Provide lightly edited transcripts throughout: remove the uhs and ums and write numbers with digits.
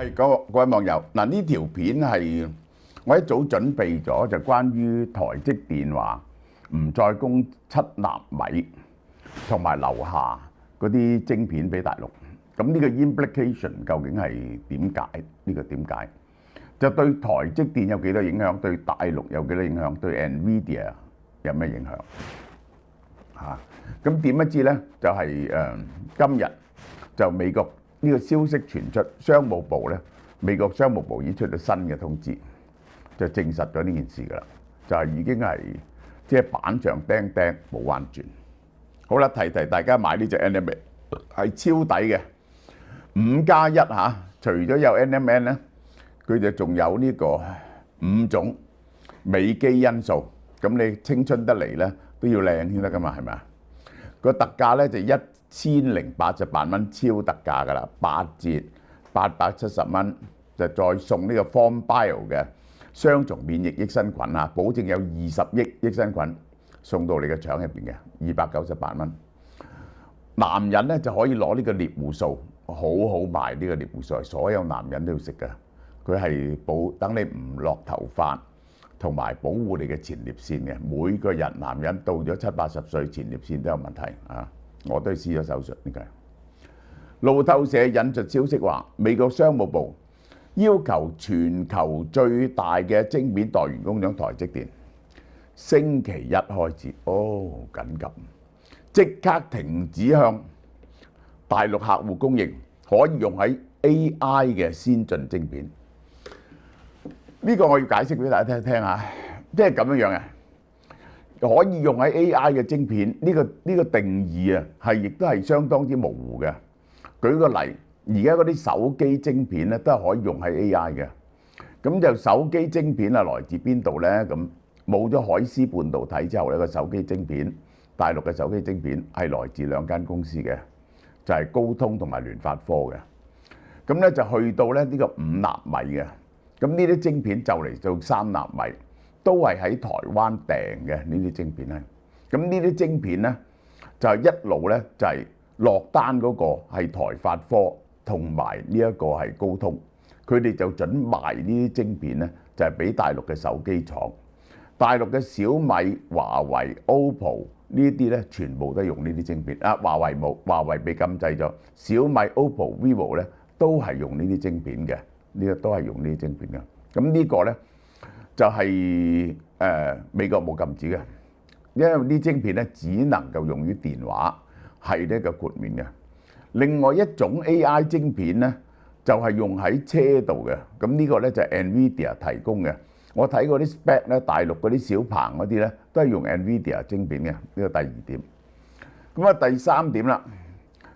係各位網友，嗱，呢條片係我一早準備咗，就關於台積電話唔再供7納米同埋留下嗰啲晶片俾大陸。咁呢個 implication 究竟係點解？呢個點解？就對台積電有幾多影響？對大陸有幾多影響？對 NVIDIA 有咩影響？嚇！咁點不知呢？就係今日就美國呢個消息傳出，商務部呢，美國商務部已經出咗新嘅通知，就證實咗呢件事㗎啦，就係已經係即係板上釘釘冇彎轉。好啦，提提大家買呢隻 NMN 係超抵嘅5+1嚇，除咗有 NMN 呢，佢就仲有呢個5種美肌因素。咁你青春得嚟呢，都要靚先得㗎嘛，係咪啊？個特價呢就1088蚊，超特價㗎啦，8折870蚊，就再送呢個 Form Bio 嘅雙重免疫益生菌啊，保證有20億益生菌送到你嘅腸入邊嘅，298蚊。男人呢就可以攞呢個獵戶素，好好賣呢個獵戶素，所有男人都要食嘅。佢係等你唔落頭髮，同埋保護你嘅前列腺嘅。每個人男人到咗70-80歲，前列腺都有問題啊！我都試咗手術呢個。路透社引述消息話，美國商務部要求全球最大嘅晶片代工廠台積電，星期一開始緊急，即刻停止向大陸客戶供應可以用喺 AI 嘅先進晶片。呢個我要解釋俾大家聽下，即係咁樣樣嘅，可以用喺 AI 嘅晶片，呢個定義啊，亦都係相當之模糊嘅。舉個例，而家嗰啲手機晶片咧，都係可以用喺 AI 嘅。咁就手機晶片啊，來自邊度咧？咁冇咗海思半導體之後咧，個手機晶片，大陸嘅手機晶片係來自2間公司嘅，就係高通同埋聯發科嘅。咁咧就去到咧呢個5納米嘅。咁呢啲晶片就嚟到3納米，都係喺台灣訂嘅呢啲晶片咧。咁呢啲晶片咧就係一路咧就係落單嗰個係台發科同埋呢一個係高通，佢哋就準賣呢啲晶片咧就係俾大陸嘅手機廠。大陸嘅小米、華為、OPPO 呢啲咧全部都用呢啲晶片。華為冇，華為被禁制咗。小米、OPPO、VIVO 咧都係用呢啲晶片嘅。呢個都係用呢啲晶片嘅，咁呢個呢，就係美國冇禁止嘅，因為呢晶片呢只能夠用於電話，係呢個豁免嘅。另外一種 AI 晶片呢，就係用喺車度嘅，咁呢個呢就係 NVIDIA 提供嘅。我睇過啲 spec 呢，大陸嗰啲小鵬嗰啲呢，都係用 NVIDIA 晶片嘅，呢個第2點。咁啊，第3點啦，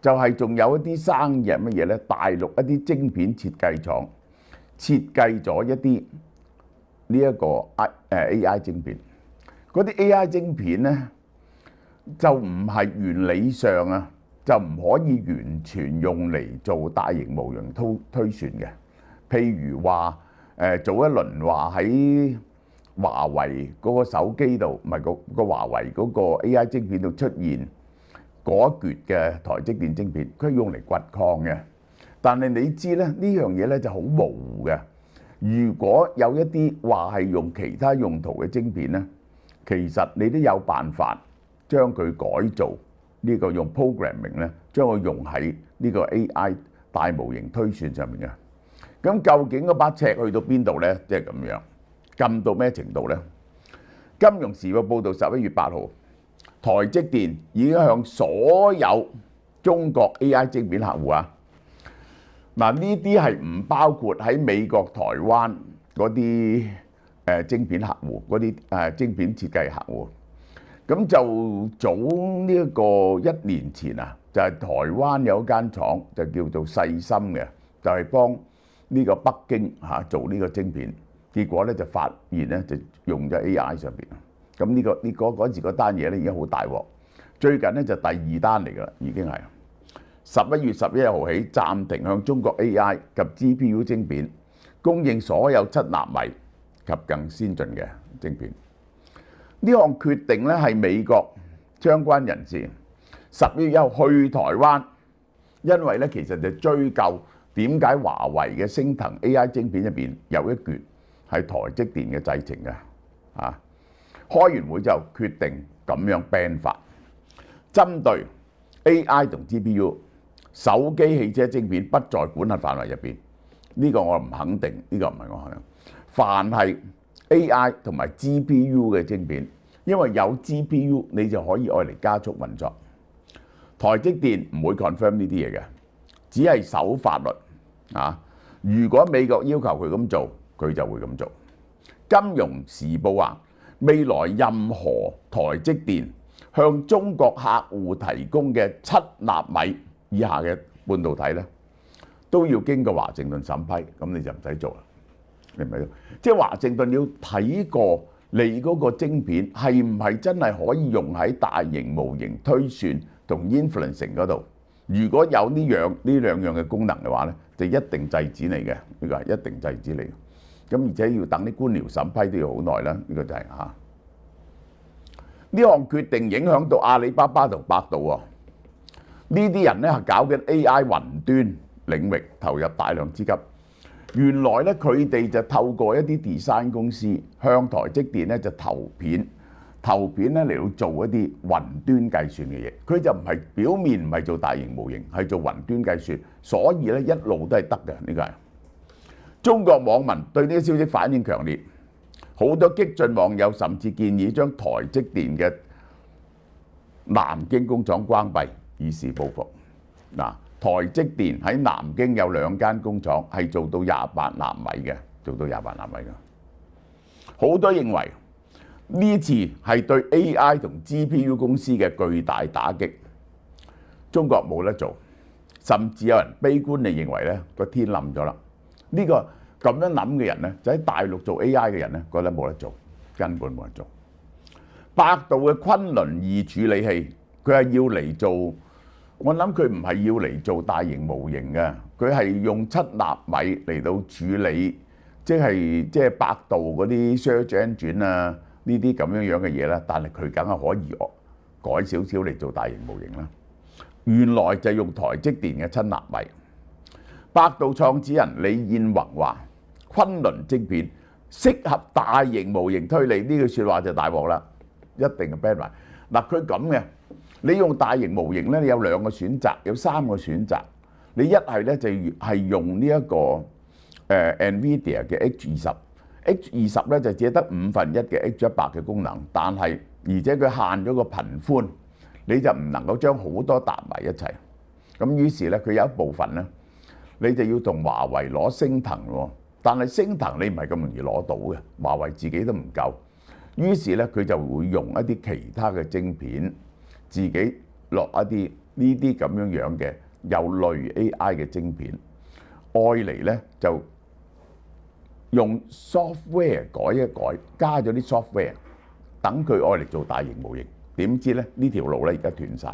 就係仲有一啲生意係乜嘢呢？大陸一啲晶片設計廠設計咗一啲呢一個AI 晶片，嗰啲 AI 晶片呢，就唔係原理上啊，就唔可以完全用嚟做大型模型推算嘅。譬如話早一輪話喺華為嗰個手機度，唔係個華為嗰個 AI 晶片度出現嗰一橛嘅台積電晶片，佢係用嚟掘礦嘅。但係你知咧，呢樣嘢咧就好模糊嘅。如果有一啲話係用其他用途嘅晶片咧，其實你都有辦法將佢改造呢個用 programming 咧，將佢用喺呢個 AI 大模型推算上面嘅。咁究竟嗰把尺去到邊度咧？即係咁樣，撳到咩程度咧？金融時報報導11月8號，台積電已經向所有中國 AI 晶片客戶啊。嗱，呢啲係唔包括喺美國、台灣嗰啲晶片客戶，嗰啲晶片設計客戶。咁就早呢一個1年前啊，就係台灣有一間廠就叫做世芯嘅，就係幫呢個北京做呢個晶片。結果咧就發現咧就用咗 AI 上邊。咁嗰時嗰單嘢咧已經好大鑊。最近咧就第2單嚟㗎啦，已經係。11月11號起暫停向中國 AI 及 GPU 晶片供應所有7納米及更先進嘅晶片。呢項決定咧係美國相關人士11月1號去台灣，因為咧其實就追究點解華為嘅升騰 AI 晶片入邊有一橛係台積電嘅製程嘅？開完會就決定咁樣 ban 法，針對 AI 同 GPU 手機、汽車晶片不在管轄範圍入邊。呢個我唔肯定，呢個唔係我肯定。凡係 AI 同埋 GPU 嘅晶片，因為有 GPU 你就可以愛嚟加速運作。台積電唔會 confirm 呢啲嘢嘅，只係守法律。如果美國要求佢咁做，佢就會咁做。金融時報話，未來任何台積電向中國客戶提供嘅7納米以下嘅半導體咧，都要經過華盛頓審批，咁你就唔使做啦。你明唔明？即係華盛頓要睇過你嗰個晶片係唔係真係可以用喺大型模型推算同 inferencing 嗰度。如果有呢兩樣嘅功能嘅話咧，就一定制止你嘅，呢個係一定制止你。咁而且要等啲官僚審批都要好耐啦，呢個就係呢項決定影響到阿里巴巴同百度喎。呢啲人咧係搞緊 AI 雲端領域，投入大量資金。原來咧佢哋就透過一啲 design 公司向台積電咧就投片咧嚟到做一啲雲端計算嘅嘢。佢就唔係表面唔係做大型模型，係做雲端計算，所以咧一路都係得嘅。呢個係中國網民對呢啲消息反應強烈，好多激進網友甚至建議將台積電嘅南京工廠關閉，以示報復。台積電喺南京有2間工廠係做到28納米嘅，好多認為呢次係對 AI 同 GPU 公司嘅巨大打擊。中國冇得做，甚至有人悲觀地認為咧個天冧咗啦。呢個咁樣諗嘅人咧，就喺大陸做 AI 嘅人咧，覺得冇得做，根本冇得做。百度嘅昆侖2處理器，佢係要嚟做。我諗佢唔係要嚟做大型模型嘅，佢係用7納米嚟到處理，即係百度嗰啲 search engine 啊呢啲咁樣嘅嘢啦。但係佢梗係可以改少少嚟做大型模型啦。原來就用台積電嘅7納米。百度創始人李彥宏話：昆侖晶片適合大型模型推理，呢句説話就大鑊啦，一定係 ban 埋。嗱，佢咁嘅。你用大型模型咧，你有2個選擇，有3個選擇。你一係咧就係用呢一個NVIDIA 嘅 H20，H20咧就只得1/5嘅 H100嘅功能，但係而且佢限咗個頻寬，你就唔能夠將好多搭埋一齊。咁於是咧，佢有一部分咧，你就要同華為攞升騰喎。但係升騰你唔係咁容易攞到嘅，華為自己都唔夠。於是咧，佢就會用一啲其他嘅晶片。自己落一啲呢啲咁樣嘅有類 AI 嘅晶片，愛嚟咧就用 software 改一改，加咗啲 software，等佢愛嚟做大型模型。點知咧呢條路咧而家斷晒，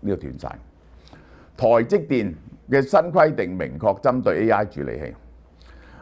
呢個斷晒。台積電嘅新規定明確針對 AI 處理器，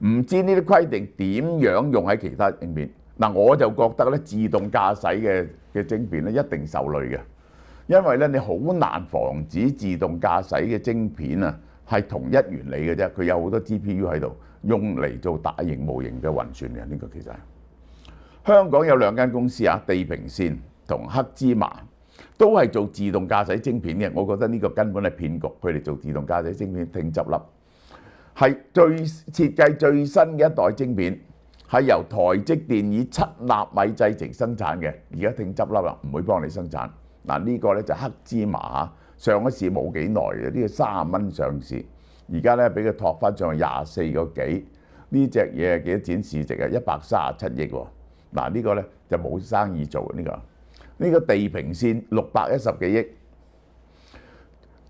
唔知呢啲規定點樣用喺其他晶片。嗱，我就覺得咧自動駕駛嘅晶片咧一定受累嘅，因為咧你好難防止自動駕駛嘅晶片啊係同一原理嘅啫，佢有好多 GPU 喺度用嚟做大型模型嘅運算嘅。呢個其實係香港有2間公司啊，地平線同黑芝麻都係做自動駕駛晶片嘅。我覺得呢個根本係騙局，佢哋做自動駕駛晶片聽執笠，係設計最新嘅一代晶片。係由台積電以7納米製程生產嘅，而家聽執笠啦，唔會幫你生產。嗱，呢個咧就黑芝麻嚇，上咗市冇幾耐嘅，呢個30蚊上市，而家咧俾佢托翻上去24個幾，呢隻嘢係幾多錢市值啊？137億喎。嗱，呢個咧就冇生意做呢個。呢個地平線610幾億，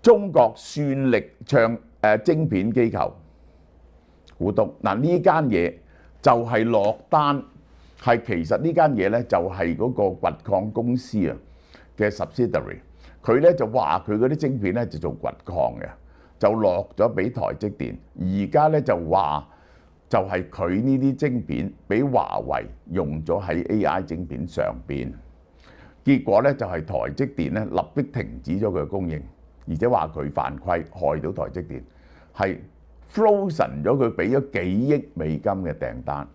中國算力暢晶片機構股東。嗱，呢間嘢。就係落單，係其實呢間嘢咧就係嗰個掘礦公司啊嘅 subsidiary， 佢咧就話佢嗰啲晶片咧就做掘礦嘅，就落咗俾台積電。而家咧就話就係佢呢啲晶片俾華為用咗喺 AI 晶片上邊，結果咧就係台積電咧立即停止咗佢嘅供應，而且話佢犯規害到台積電，係 frozen 咗佢俾咗幾億美金嘅訂單，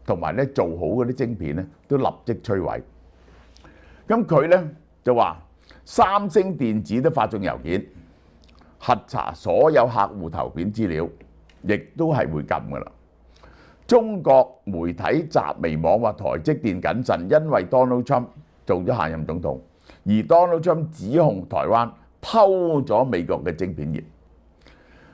同埋咧做好嗰啲晶片咧都立即摧毀。咁佢咧就話三星電子都發送郵件核查所有客戶投片資料，亦都係會禁㗎啦。中國媒體習微網話台積電謹慎，因為 Donald Trump 做咗下任總統，而 Donald Trump 指控台灣偷咗美國嘅晶片業。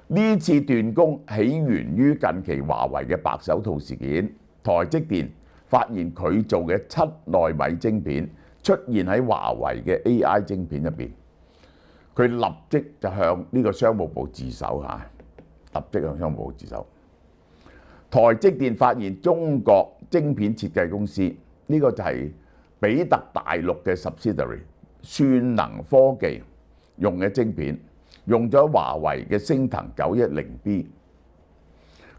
呢次斷供起源於近期華為嘅白手套事件，台積電發現佢做嘅7奈米晶片出現喺華為嘅 AI 晶片入邊，佢立即就向呢個商務部自首嚇，立即向商務部自首。台積電發現中國晶片設計公司呢個就係比特大陸嘅 subsidiary 算能科技用嘅晶片，用咗華為嘅昇騰 910B。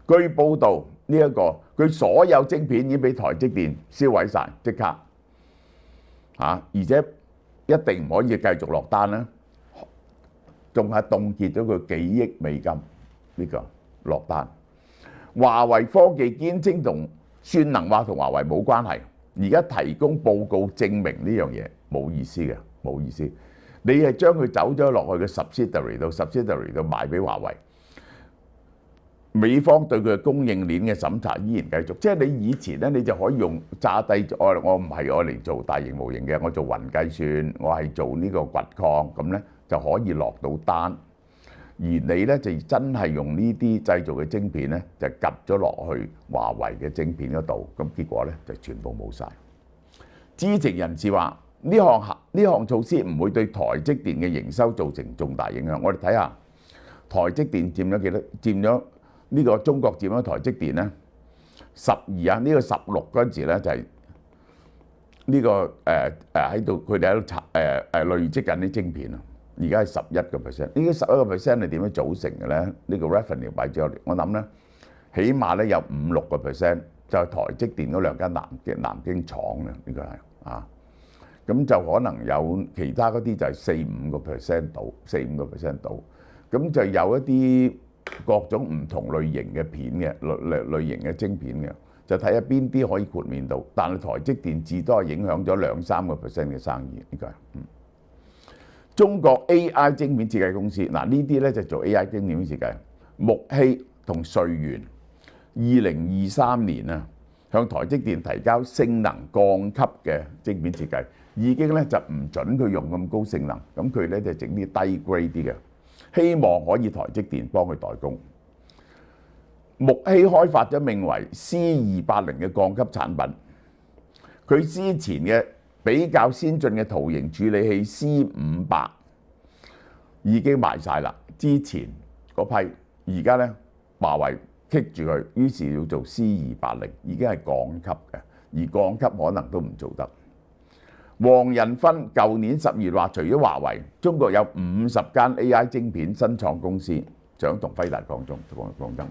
據報道呢一個佢所有晶片已經俾台積電銷毀晒，即刻而且一定唔可以繼續落單啦，仲係凍結咗佢幾億美金呢個落單。華為科技堅稱同算能話同華為冇關係，而家提供報告證明呢樣嘢冇意思嘅，冇意思。你係將佢走咗落去嘅 subsidiary 度賣俾華為，美方對佢嘅供應鏈嘅審查依然繼續。即係你以前咧，你就可以用揸低我唔係愛嚟做大型模型嘅，我做雲計算，我係做呢個掘礦，咁咧就可以落到單。而你咧就真係用呢啲製造嘅晶片咧，就夾咗落去華為嘅晶片嗰度，咁結果咧就全部冇晒。知情人士話：呢項措施唔會對台積電嘅營收造成重大影響。我哋睇下台積電佔咗幾多？佔咗呢個中國佔咗台積電咧12啊，呢個16嗰陣時咧就係呢個喺度，佢哋喺度累積緊啲晶片啊。而家係11%，呢啲11%係點樣組成嘅咧？呢個 revenue 擺咗落嚟，我諗咧，起碼咧有5-6%就係台積電嗰兩間南京廠嘅，呢個係咁就可能有其他嗰啲就係4-5%到，4-5%到，咁就有一啲各種唔同類型嘅片嘅類型嘅晶片嘅，就睇下邊啲可以豁免到，但係台積電至多係影響咗2-3%嘅生意，呢個係中國 AI 晶片設計公司，嗱呢啲咧就做 AI 晶片設計，木希同瑞元2023年啊，向台積電提交性能降級嘅晶片設計，已經咧就唔準佢用咁高性能，咁佢咧就整啲低 grade 啲嘅，希望可以台積電幫佢代工。木希開發咗名為 C280 嘅降級產品，佢之前嘅比較先進嘅圖形處理器 C500 已經賣晒啦，之前嗰批，而家咧華為棘住佢，於是要做 C280，已經係降級嘅，而降級可能都唔做得。黃仁勳舊年10月話，除咗華為，中國有50間 AI 晶片新創公司想同輝達抗爭。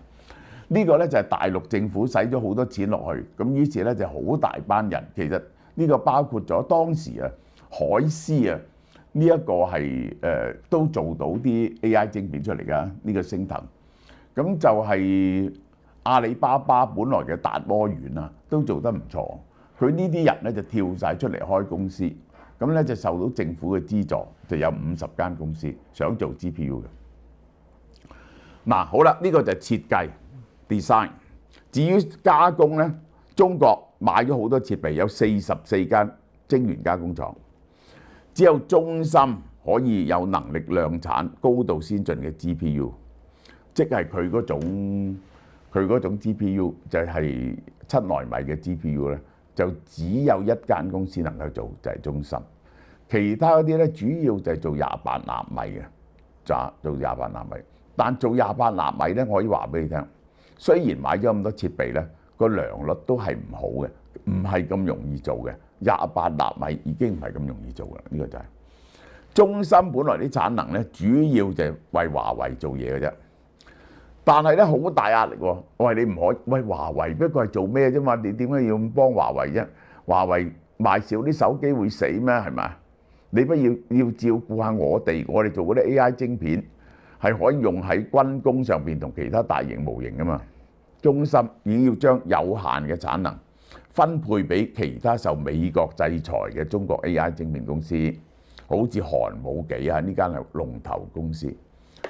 呢個咧就係大陸政府使咗好多錢落去，咁於是咧就好大班人，其實呢個包括咗當時海思呢一個係都做到啲 AI 晶片出嚟㗎，呢個昇騰。咁就係阿里巴巴本來嘅達摩園都做得唔錯。佢呢啲人咧就跳晒出嚟開公司，咁咧就受到政府嘅資助，就有50間公司想做 GPU 嘅。嗱，好啦，呢個就係設計 design。至於加工咧，中國買咗好多設備，有44間晶圓加工廠，只有中芯可以有能力量產高度先進嘅 GPU， 即係佢嗰種 GPU 就係7奈米嘅 GPU 咧，就只有一間公司能夠做，就係中芯。其他嗰啲咧主要就係做28納米嘅，做28納米。但做28納米咧，我可以話俾你聽，雖然買咗咁多設備咧，個良率都係唔好嘅，唔係咁容易做嘅。28納米已經唔係咁容易做啦，呢個就係中芯本來啲產能咧，主要就係為華為做嘢嘅啫。但係咧好大壓力喎，我話你唔可以，喂，華為不過係做咩啫嘛？你點解要幫華為啫？華為賣少啲手機會死咩？係咪？你不要照顧下我哋做嗰啲 AI 晶片係可以用喺軍工上邊同其他大型模型㗎嘛。中芯已經要將有限嘅產能分配俾其他受美國制裁嘅中國 AI 晶片公司，好似韓武紀啊，呢間係龍頭公司，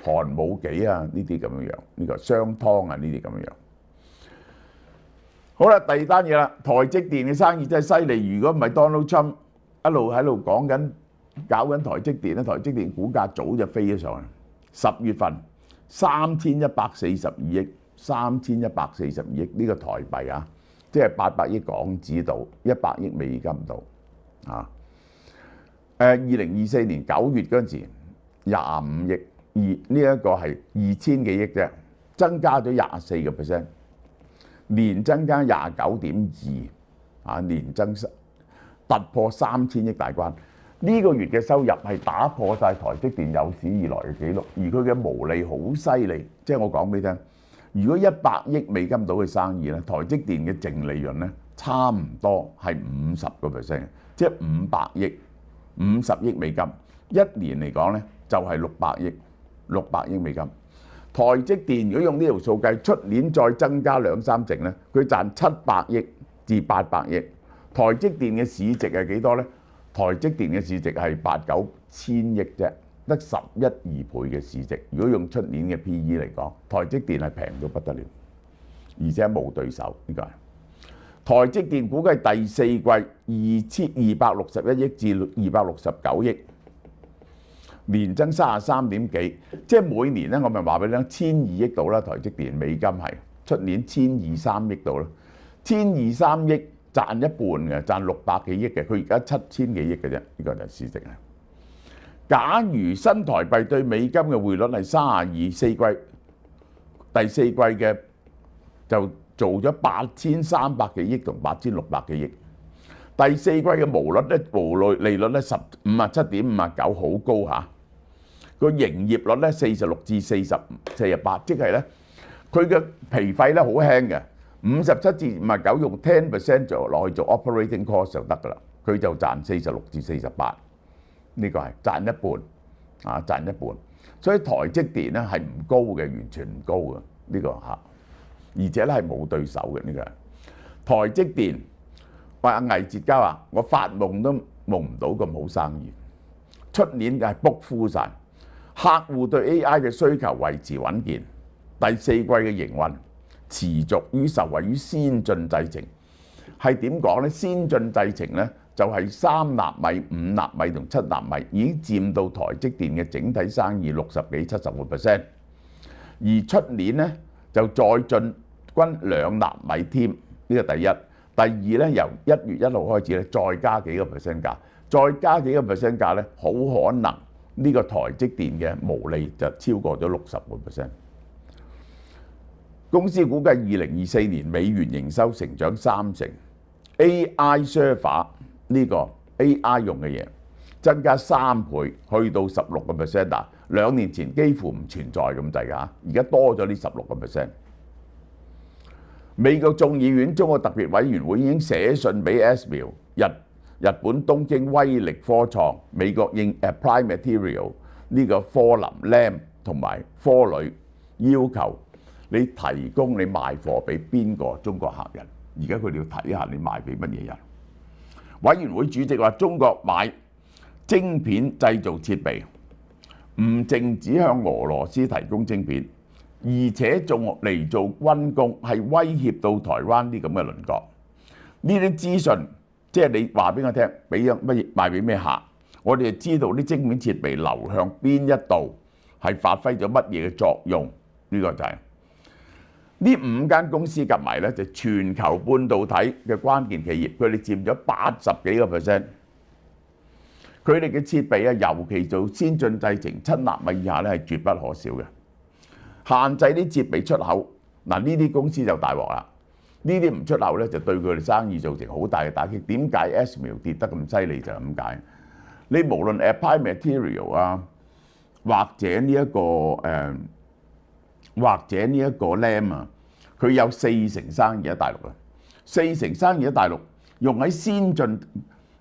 韓武紀啊呢啲咁樣樣，呢個商湯啊呢啲咁樣樣。好啦，第二單嘢啦，台積電嘅生意真係犀利。如果唔係 Donald Trump 一路喺度講緊搞緊台積電咧，台積電股價早就飛咗上去。10月份3142億，3142億呢個台幣啊，即係800億港紙到，100億美金到啊。2024年9月嗰陣時25億，呢一個係2000幾億啫，增加咗24%。年增加29.2%，年增突破3000億大關。呢個月嘅收入係打破晒台積電有史以來嘅紀錄，而佢嘅毛利好犀利。即係我講俾你聽，如果100億美金到嘅生意咧，台積電嘅淨利潤咧差唔多係50%，即係500億，50億美金。一年嚟講咧就係600億美金。台積電如果用呢條數計，出年再增加2-3成咧，佢賺700億至800億。台積電嘅市值係幾多咧？台積電嘅市值係8-9千億啫，得11-12倍嘅市值。如果用出年嘅 PE 嚟講，台積電係平到不得了，而且冇對手。呢個係台積電估計第四季261億至269億。年增33點幾，即係每年咧，我咪話俾你聽，1200億到啦，台積電美金係出年1200-1300億到啦，1200-1300億賺一半嘅，賺600幾億嘅，佢而家7000幾億嘅啫，呢個就係市值啊。假如新台幣對美金嘅匯率係32，第四季嘅就做咗8300幾億同8600幾億。第四季嘅毛利率咧57.59%，好高嚇。個營業率咧46至48，即係咧佢嘅皮費咧好輕嘅，57至59用10% 就落去做 operating cost 就得㗎啦，佢就賺46至48，呢個係賺一半啊，賺一半。所以台積電咧係唔高嘅，完全唔高嘅呢個嚇，而且咧係冇對手嘅呢個台積電。阿魏哲嘉話：我發夢都夢唔到咁好生意，出年就係 book full晒，客戶對 AI 嘅需求維持穩健，第四季嘅營運持續於受惠於先進製程。係點講呢？先進製程呢，就係3納米、5納米同7納米已經佔到台積電嘅整體生意60幾70%，而出年呢，就再進軍2納米添，呢個第一。第二咧，由1月1號開始咧，再加幾個 percent 價，再加幾個 percent 價咧，好可能呢個台積電嘅毛利就超過咗60%。公司估計2024年美元營收成長3成 ，AI server 呢個 AI 用嘅嘢增加3倍，去到16%嗱，2年前幾乎唔存在咁滯㗎，而家多咗呢16%。美國眾議院中國特別委員會已經寫信俾 ASML、日本東京威力科創、美國Applied Materials 呢個科林 Lam 同埋科磊，要求你提供你賣貨俾邊個中國客人。而家佢哋要睇下你賣俾乜嘢人。委員會主席話：中國買晶片製造設備，唔淨止向俄羅斯提供晶片，而且仲嚟做軍工，係威脅到台灣啲咁嘅鄰國。呢啲資訊即係你話俾我聽，俾乜嘢賣俾咩客，我哋就知道啲晶片設備流向邊一度，係發揮咗乜嘢嘅作用。呢個就係呢5間公司夾埋咧，就全球半導體嘅關鍵企業，佢哋佔咗80幾個%。佢哋嘅設備啊，尤其做先進製程7納米以下咧，係絕不可少嘅。限制啲設備出口，嗱呢啲公司就大鑊啦。呢啲唔出口咧，就對佢哋生意造成好大嘅打擊。點解 ASML 跌得咁犀利就係咁解？你無論 Applied Materials 啊，或者呢一個 Lam 啊，佢有4成生意喺大陸啊，4成生意喺大陸用喺先進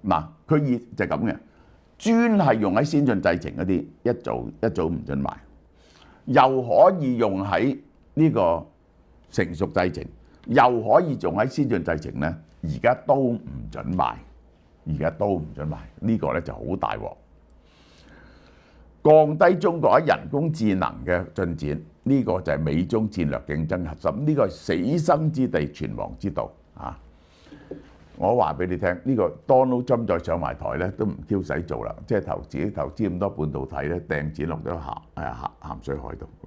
嗱，佢就係咁嘅，專係用喺先進製程嗰啲一早唔准賣。又可以用喺呢個成熟製程，又可以用喺先進製程呢，而家都唔準賣，而家都唔準賣，呢個呢就好大鑊。降低中國喺人工智能嘅進展，呢個就係美中戰略競爭核心，呢個係死生之地、存亡之道啊！我話俾你聽，呢個 Donald Trump 再上埋台咧，都唔 Q 使做啦，即係投資咁多半導體咧，掟錢落咗鹹水海度。